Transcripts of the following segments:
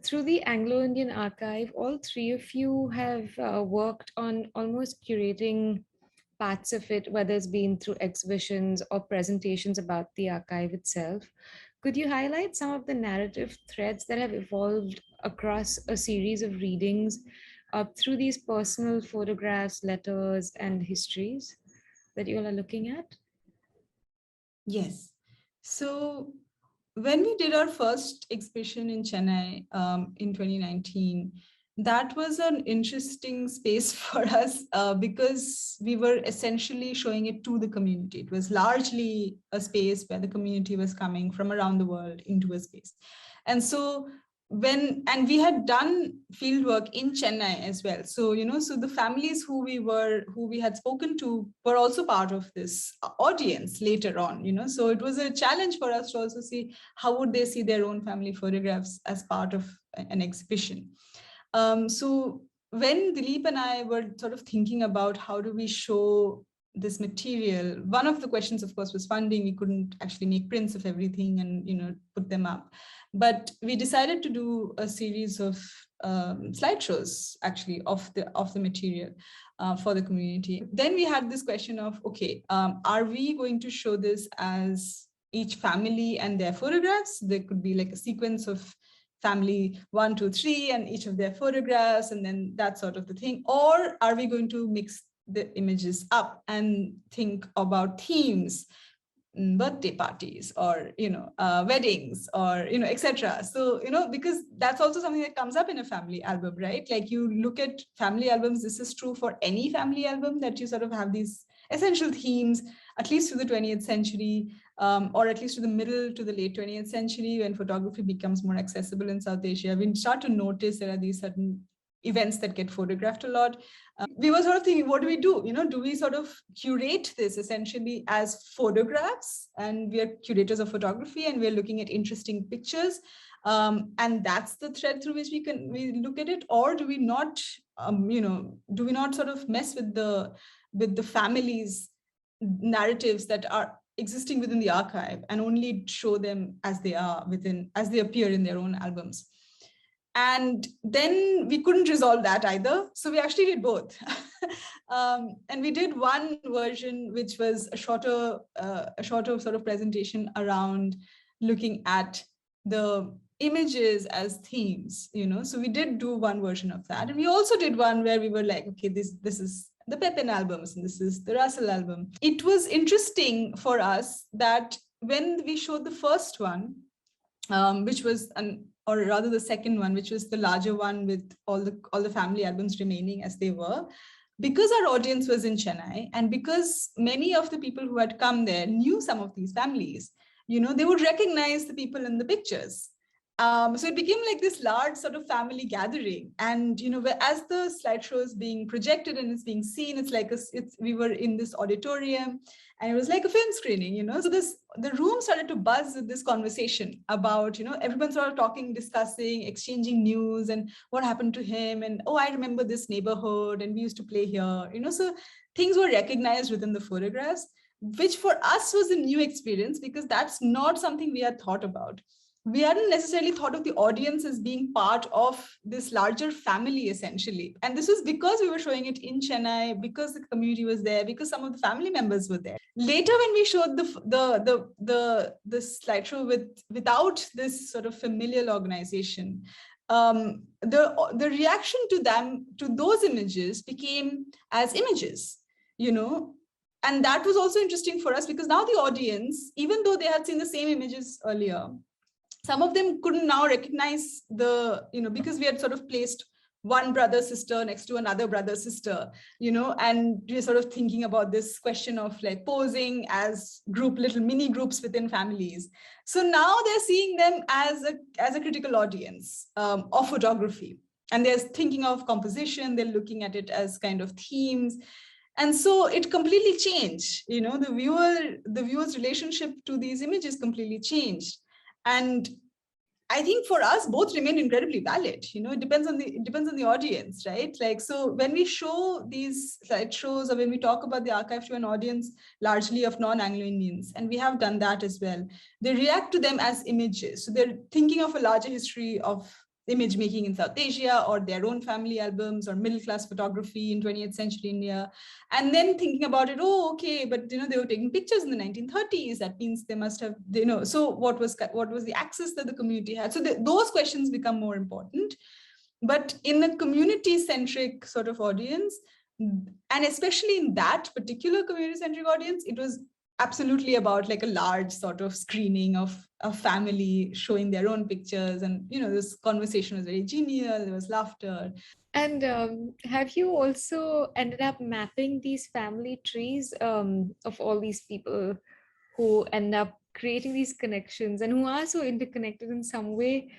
through the Anglo-Indian Archive, all three of you have worked on almost curating parts of it, whether it's been through exhibitions or presentations about the archive itself. Could you highlight some of the narrative threads that have evolved across a series of readings through these personal photographs, letters, and histories that you all are looking at? Yes. So when we did our first exhibition in Chennai in 2019, that was an interesting space for us because we were essentially showing it to the community. It was largely a space where the community was coming from around the world into a space. And so and we had done field work in Chennai as well. So, so the families who we had spoken to were also part of this audience later on, so it was a challenge for us to also see how would they see their own family photographs as part of an exhibition. So when Dilip and I were sort of thinking about how do we show this material, one of the questions, of course, was funding. We couldn't actually make prints of everything and put them up, but we decided to do a series of slideshows actually of the material for the community. Then we had this question of, okay, are we going to show this as each family and their photographs? There could be like a sequence of family 1, 2, 3 and each of their photographs and then that sort of the thing, or are we going to mix the images up and think about themes, birthday parties or weddings or etc. So because that's also something that comes up in a family album, right? Like you look at family albums, this is true for any family album, that you sort of have these essential themes at least to the 20th century, or at least to the middle to the late 20th century, when photography becomes more accessible in South Asia. We start to notice there are these certain events that get photographed a lot. We were sort of thinking, what do we do? Do we sort of curate this essentially as photographs? And we are curators of photography and we're looking at interesting pictures. And that's the thread through which we look at it, or do we not, do we not sort of mess with the families' narratives that are existing within the archive and only show them as they appear in their own albums? And then we couldn't resolve that either. So we actually did both. And we did one version, which was a shorter sort of presentation around looking at the images as themes, So we did do one version of that. And we also did one where we were like, okay, this is the Pepin albums and this is the Russell album. It was interesting for us that when we showed the first one, which was or rather the second one, which was the larger one with all the family albums remaining as they were, because our audience was in Chennai and because many of the people who had come there knew some of these families, they would recognize the people in the pictures. So it became like this large sort of family gathering. And, as the slideshow is being projected and it's being seen, it's like we were in this auditorium and it was like a film screening, So the room started to buzz with this conversation about, everyone sort of talking, discussing, exchanging news and what happened to him. And, oh, I remember this neighborhood and we used to play here, so things were recognized within the photographs, which for us was a new experience because that's not something we had thought about. We hadn't necessarily thought of the audience as being part of this larger family, essentially. And this was because we were showing it in Chennai, because the community was there, because some of the family members were there. Later, when we showed the slideshow without this sort of familial organization, the reaction to those images became as images, And that was also interesting for us because now the audience, even though they had seen the same images earlier, some of them couldn't now recognize because we had sort of placed one brother sister next to another brother sister, and we're sort of thinking about this question of like posing as little mini groups within families. So now they're seeing them as a critical audience of photography, and they're thinking of composition. They're looking at it as kind of themes. And so it completely changed, the viewer's relationship to these images completely changed. And I think for us, both remain incredibly valid. It depends on the audience, right? Like, so when we show these slideshows or when we talk about the archive to an audience largely of non-Anglo-Indians, and we have done that as well, they react to them as images. So they're thinking of a larger history of image making in South Asia, or their own family albums, or middle class photography in 20th century India. And then thinking about it, oh, okay, but they were taking pictures in the 1930s. That means they must have, so what was the access that the community had? So those questions become more important. But in a community centric sort of audience, and especially in that particular community centric audience, it was absolutely about like a large sort of screening of a family showing their own pictures, and this conversation was very genial, there was laughter. And have you also ended up mapping these family trees of all these people who end up creating these connections and who are so interconnected in some way?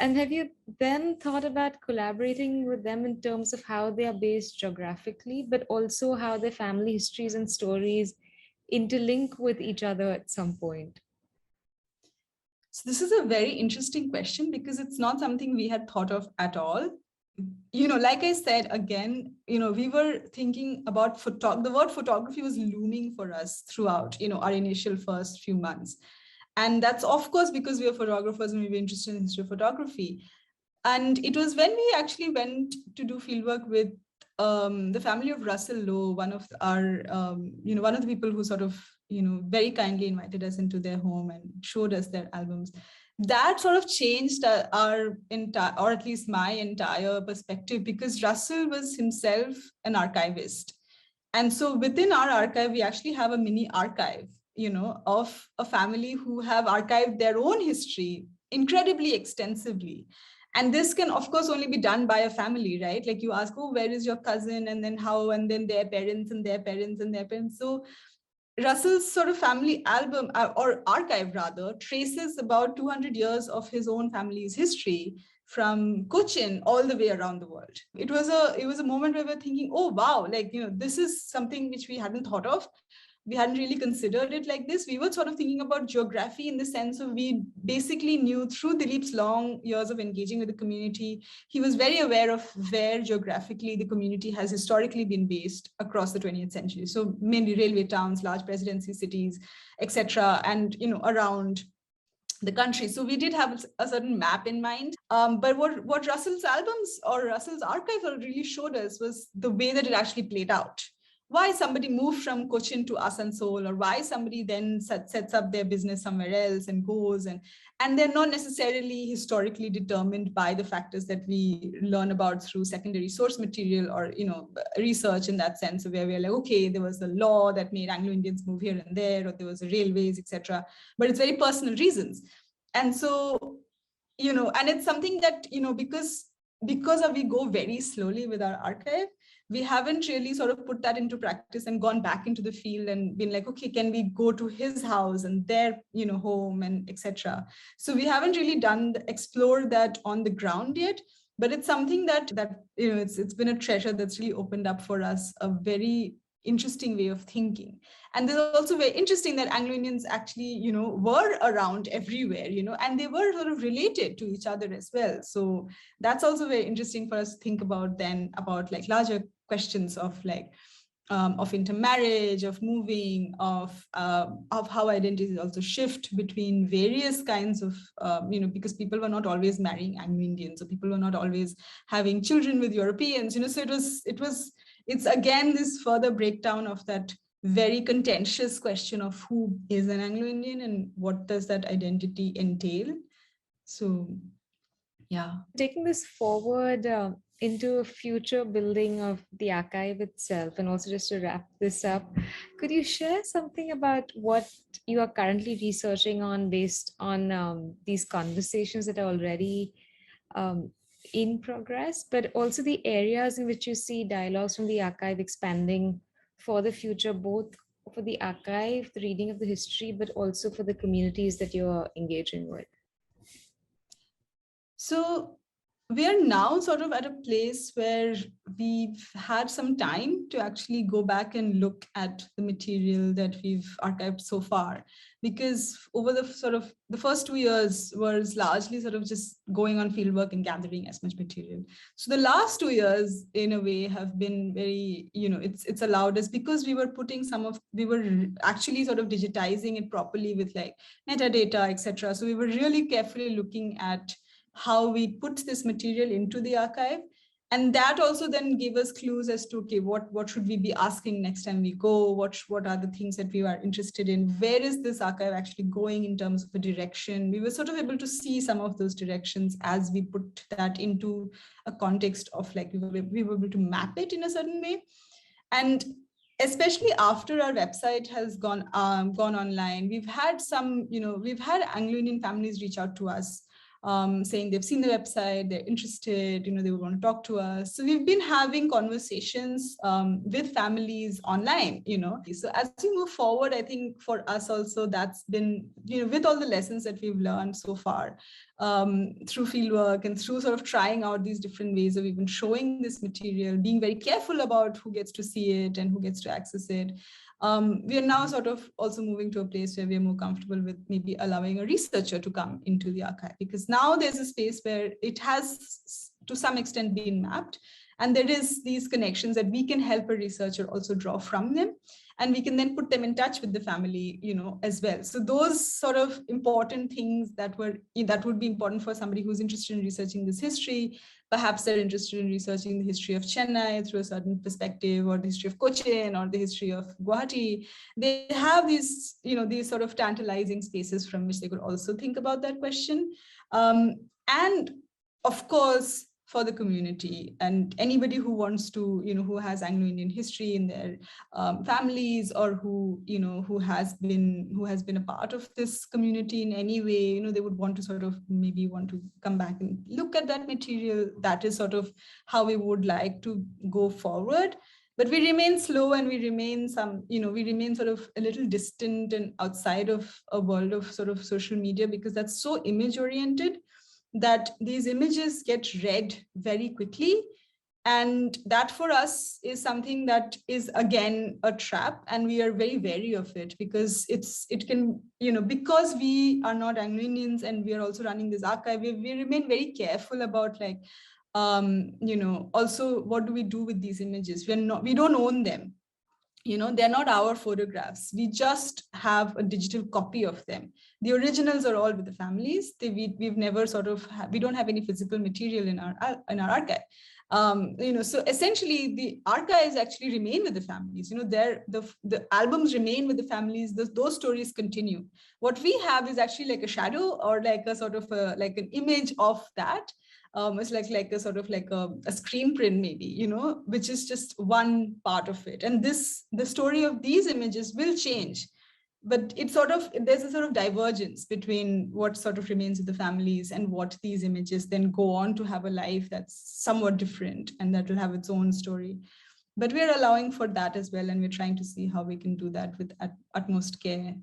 And have you then thought about collaborating with them in terms of how they are based geographically, but also how their family histories and stories interlink with each other at some point? So this is a very interesting question, because it's not something we had thought of at all. Like I said, again, we were thinking about the word photography was looming for us throughout, our initial first few months. And that's, of course, because we are photographers and we were interested in history of photography. And it was when we actually went to do fieldwork with the family of Russell Lowe, one of our, one of the people who sort of, very kindly invited us into their home and showed us their albums. That sort of changed our entire, or at least my entire perspective, because Russell was himself an archivist. And so within our archive, we actually have a mini archive, of a family who have archived their own history incredibly extensively. And this can, of course, only be done by a family, right? Like you ask, oh, where is your cousin? And then how? And then their parents and their parents and their parents. So Russell's sort of family album, or archive rather, traces about 200 years of his own family's history from Cochin all the way around the world. It was a moment where we were thinking, oh wow, like this is something which we hadn't thought of. We hadn't really considered it like this. We were sort of thinking about geography in the sense of, we basically knew through Dilip's long years of engaging with the community, he was very aware of where geographically the community has historically been based across the 20th century. So mainly railway towns, large presidency cities, etc., and around the country. So we did have a certain map in mind. But what Russell's albums or Russell's archive really showed us was the way that it actually played out. Why somebody moved from Cochin to Asansol, or why somebody then sets up their business somewhere else and goes, and they're not necessarily historically determined by the factors that we learn about through secondary source material, or research in that sense, of where we're like, okay, there was a law that made Anglo-Indians move here and there, or there was a railways, etc. But it's very personal reasons. And so, and it's something that, because we go very slowly with our archive, we haven't really sort of put that into practice and gone back into the field and been like, okay, can we go to his house and their, home and etc. So we haven't really explored that on the ground yet, but it's something that it's been a treasure that's really opened up for us a very interesting way of thinking. And it's also very interesting that Anglo-Indians actually, were around everywhere, and they were sort of related to each other as well. So that's also very interesting for us to think about then, about like larger questions of like, of intermarriage, of moving, of how identities also shift between various kinds of, because people were not always marrying Anglo-Indians, so people were not always having children with Europeans, so it's again this further breakdown of that very contentious question of who is an Anglo-Indian and what does that identity entail. So, yeah. Taking this forward into future building of the archive itself, and also just to wrap this up, could you share something about what you are currently researching on based on these conversations that are already in progress, but also the areas in which you see dialogues from the archive expanding for the future, both for the archive, the reading of the history, but also for the communities that you're engaging with? So we are now sort of at a place where we've had some time to actually go back and look at the material that we've archived so far, because over the sort of the first 2 years was largely sort of just going on fieldwork and gathering as much material. So the last 2 years in a way have been very, it's allowed us, because we were actually sort of digitizing it properly with like metadata, etc. So we were really carefully looking at how we put this material into the archive. And that also then gave us clues as to, okay, what should we be asking next time we go? What are the things that we are interested in? Where is this archive actually going in terms of a direction? We were sort of able to see some of those directions as we put that into a context of like, we were able to map it in a certain way. And especially after our website has gone online, we've had Anglo-Indian families reach out to us, saying they've seen the website, they're interested, they would want to talk to us. So we've been having conversations with families online. So as we move forward, I think for us also, that's been, with all the lessons that we've learned so far, through fieldwork and through sort of trying out these different ways of even showing this material, being very careful about who gets to see it and who gets to access it. We are now sort of also moving to a place where we are more comfortable with maybe allowing a researcher to come into the archive, because now there's a space where it has to some extent been mapped, and there is these connections that we can help a researcher also draw from them, and we can then put them in touch with the family, as well. So those sort of important things that would be important for somebody who's interested in researching this history. Perhaps they're interested in researching the history of Chennai through a certain perspective, or the history of Cochin, or the history of Guwahati. They have these sort of tantalizing spaces from which they could also think about that question. And of course, for the community and anybody who wants to, who has Anglo-Indian history in their families, or who has been a part of this community in any way, they would want to sort of maybe want to come back and look at that material. That is sort of how we would like to go forward. But we remain slow, and we remain sort of a little distant and outside of a world of sort of social media, because that's so image oriented that these images get read very quickly. And that for us is something that is again a trap, and we are very wary of it, because it can, because we are not Anglo-Indians and we are also running this archive, we remain very careful about like, also what do we do with these images? We don't own them. They're not our photographs. We just have a digital copy of them. The originals are all with the families. We've never sort of, we don't have any physical material in our archive. So essentially the archives actually remain with the families. The albums remain with the families. Those stories continue. What we have is actually like a shadow, or like a sort of like an image of that. It's like a sort of like a screen print maybe, which is just one part of it. And the story of these images will change, but there's a sort of divergence between what sort of remains with the families and what these images then go on to have a life that's somewhat different and that will have its own story. But we're allowing for that as well, and we're trying to see how we can do that with utmost care.